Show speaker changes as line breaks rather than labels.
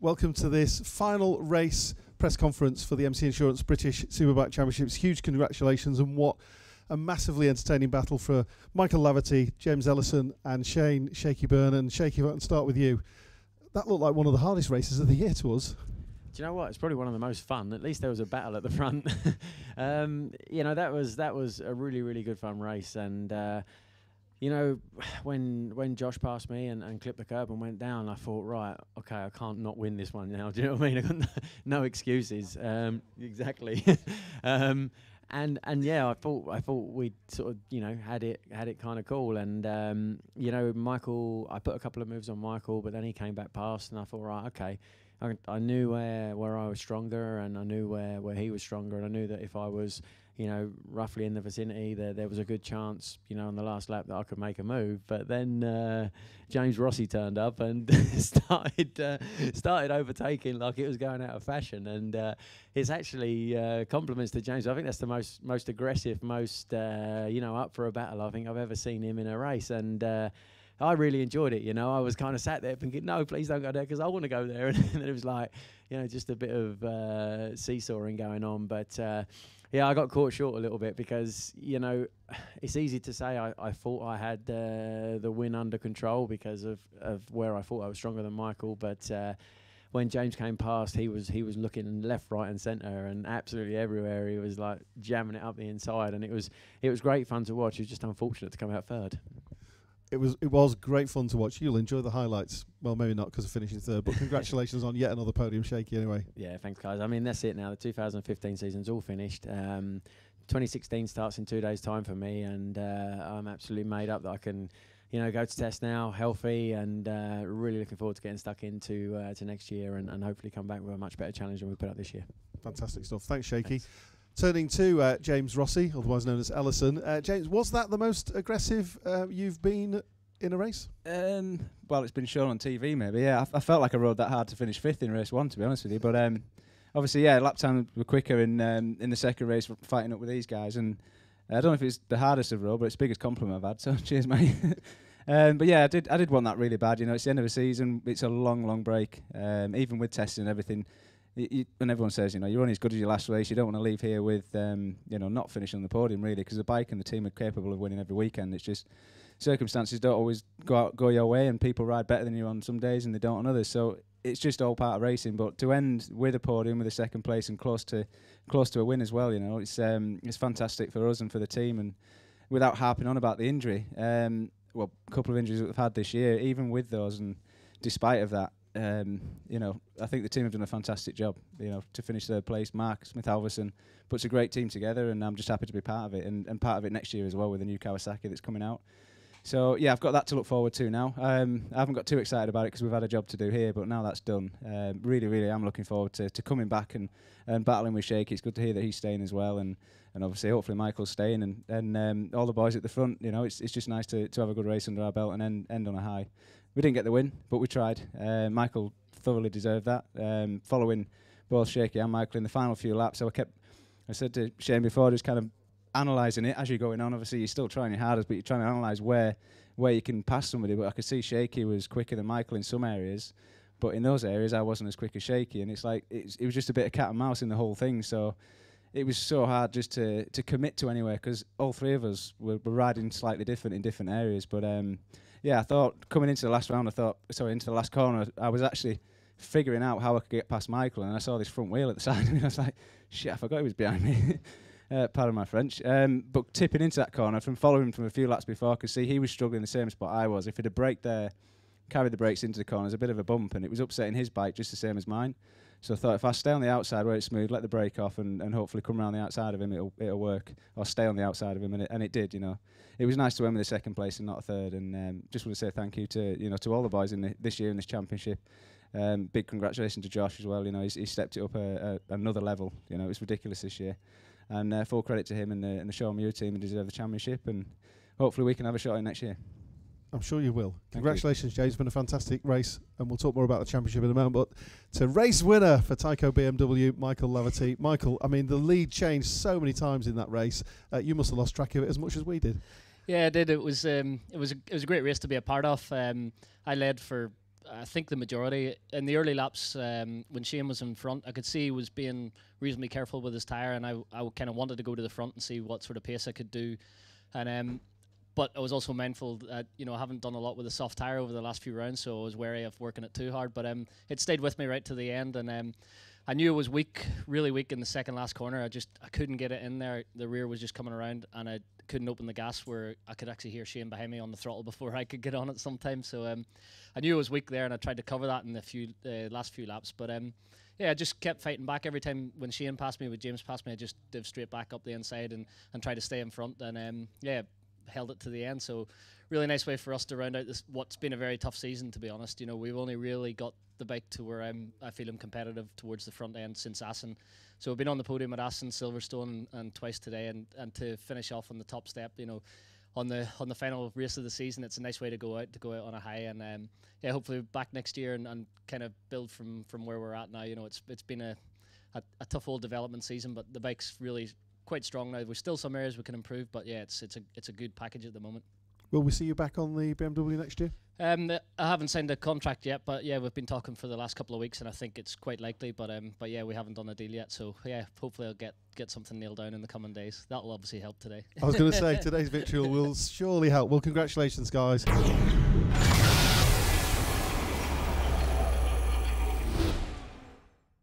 welcome to this final race press conference for the MC Insurance British Superbike Championships. Huge congratulations, and what a massively entertaining battle for Michael Laverty, James Ellison and Shane Shaky Byrne. And Shaky, if I can start with you, that looked like one of the hardest races of the year to us.
Do you know what? It's probably one of the most fun. At least there was a battle at the front. You know, that was a really good fun race. And you know, when Josh passed me and clipped the curb and went down, I thought, right, okay, I can't not win this one now. Do you know what I mean? I got no excuses. Exactly. And yeah, I thought we'd sort of, you know, had it kind of cool. And you know, Michael, I put a couple of moves on Michael, but then he came back past, and I thought, right, okay. I knew where I was stronger, and I knew where he was stronger, and I knew that if I was, you know, roughly in the vicinity, there was a good chance, you know, on the last lap that I could make a move. But then James Rossi turned up and started overtaking like it was going out of fashion. And it's actually compliments to James. I think that's the most aggressive, most you know, up for a battle I think I've ever seen him in a race. And I really enjoyed it, you know. I was kind of sat there thinking, no, please don't go there, because I want to go there. And then it was like, you know, just a bit of seesawing going on. But yeah, I got caught short a little bit because, you know, it's easy to say I thought I had the win under control because of where I thought I was stronger than Michael. But when James came past, he was looking left, right and centre, and absolutely everywhere. He was like jamming it up the inside, and it was great fun to watch. It was just unfortunate to come out third.
It was great fun to watch. You'll enjoy the highlights. Well, maybe not because of finishing third, but congratulations on yet another podium, Shaky, anyway. Yeah,
thanks, guys. I mean, that's it now. The 2015 season's all finished. 2016 starts in 2 days' time for me, and I'm absolutely made up that I can, you know, go to test now, healthy, and really looking forward to getting stuck into to next year and hopefully come back with a much better challenge than we put up this year.
Fantastic stuff. Thanks, Shaky.
Thanks.
Turning to James Rossi, otherwise known as Ellison. James, was that the most aggressive you've been in a race?
Well, it's been shown on TV, maybe. Yeah, I felt like I rode that hard to finish fifth in race one, to be honest with you. But obviously, yeah, lap times were quicker in the second race, fighting up with these guys. And I don't know if it's the hardest I've rode, but it's the biggest compliment I've had. So cheers, mate. But yeah, I did want that really bad. You know, it's the end of the season. It's a long break. Even with testing and everything. And everyone says, you know, you're only as good as your last race. You don't want to leave here with, you know, not finishing on the podium, really, because the bike and the team are capable of winning every weekend. It's just circumstances don't always go your way, and people ride better than you on some days and they don't on others. So it's just all part of racing. But to end with a podium, with a second place, and close to a win as well, you know, it's fantastic for us and for the team. And without harping on about the injury, well, a couple of injuries that we've had this year, even with those, and despite of that. You know, I think the team have done a fantastic job, you know, to finish third place. Mark Smith-Halverson puts a great team together, and I'm just happy to be part of it, and part of it next year as well with the new Kawasaki that's coming out. So, yeah, I've got that to look forward to now. I haven't got too excited about it because we've had a job to do here, but now that's done, really am looking forward to coming back and battling with Shaky. It's good to hear that he's staying as well, and obviously, hopefully, Michael's staying, and all the boys at the front. You know, it's just nice to have a good race under our belt and end on a high. We didn't get the win, but we tried. Michael thoroughly deserved that. Following both Shaky and Michael in the final few laps, so I said to Shane before, just kind of analysing it as you're going on. Obviously, you're still trying your hardest, but you're trying to analyse where you can pass somebody. But I could see Shaky was quicker than Michael in some areas, but in those areas, I wasn't as quick as Shaky. And it's like it was just a bit of cat and mouse in the whole thing. So it was so hard just to commit to anywhere, because all three of us were riding slightly different in different areas. But yeah, I thought coming into the last round, into the last corner, I was actually figuring out how I could get past Michael, and I saw this front wheel at the side of me. I was like, shit, I forgot he was behind me. Pardon my French. But tipping into that corner, from following him from a few laps before, I could see he was struggling the same spot I was. If he'd have braked there, carried the brakes into the corner, there's a bit of a bump, and it was upsetting his bike just the same as mine. So I thought, if I stay on the outside where it's smooth, let the brake off, and hopefully come around the outside of him, it'll work. Or stay on the outside of him, and it did, you know. It was nice to win with the second place and not a third, and just want to say thank you to all the boys in this year in this championship. Big congratulations to Josh as well. You know, he stepped it up another level. You know, it was ridiculous this year, and full credit to him and the Show'em You team, and deserve the championship. And hopefully we can have a shot in next year.
I'm sure you will. Congratulations, James. It's been a fantastic race, and we'll talk more about the championship in a moment. But to race winner for Tyco BMW, Michael Laverty. Michael, I mean, the lead changed so many times in that race. You must have lost track of it as much as we did.
Yeah, I did. It was a great race to be a part of. I led for I think the majority in the early laps, when Shane was in front, I could see he was being reasonably careful with his tyre, and I kind of wanted to go to the front and see what sort of pace I could do. And but I was also mindful that, you know, I haven't done a lot with a soft tyre over the last few rounds, so I was wary of working it too hard. But it stayed with me right to the end, and I knew it was weak, really weak in the second last corner. I couldn't get it in there. The rear was just coming around, and I couldn't open the gas where I could actually hear Shane behind me on the throttle before I could get on it sometimes. So I knew it was weak there, and I tried to cover that in the last few laps. But yeah, I just kept fighting back every time when Shane passed me, when James passed me. I just div straight back up the inside and tried to stay in front. And yeah, held it to the end. So really nice way for us to round out this what's been a very tough season, to be honest. You know, we've only really got the bike to where I feel I'm competitive towards the front end since Assen. So we've been on the podium at Assen, Silverstone, and twice today, and to finish off on the top step, you know, on the final race of the season, it's a nice way to go out on a high. And yeah, hopefully back next year and kind of build from where we're at now. You know, it's been a tough old development season, but the bike's really quite strong now. There's still some areas we can improve, but yeah, it's a good package at the moment.
Will we see you back on the BMW next year?
I haven't signed a contract yet, but yeah, we've been talking for the last couple of weeks, and I think it's quite likely. But yeah, we haven't done a deal yet, so yeah, hopefully I'll get something nailed down in the coming days. That'll obviously help today.
I was going to say today's victory will surely help. Well, congratulations, guys.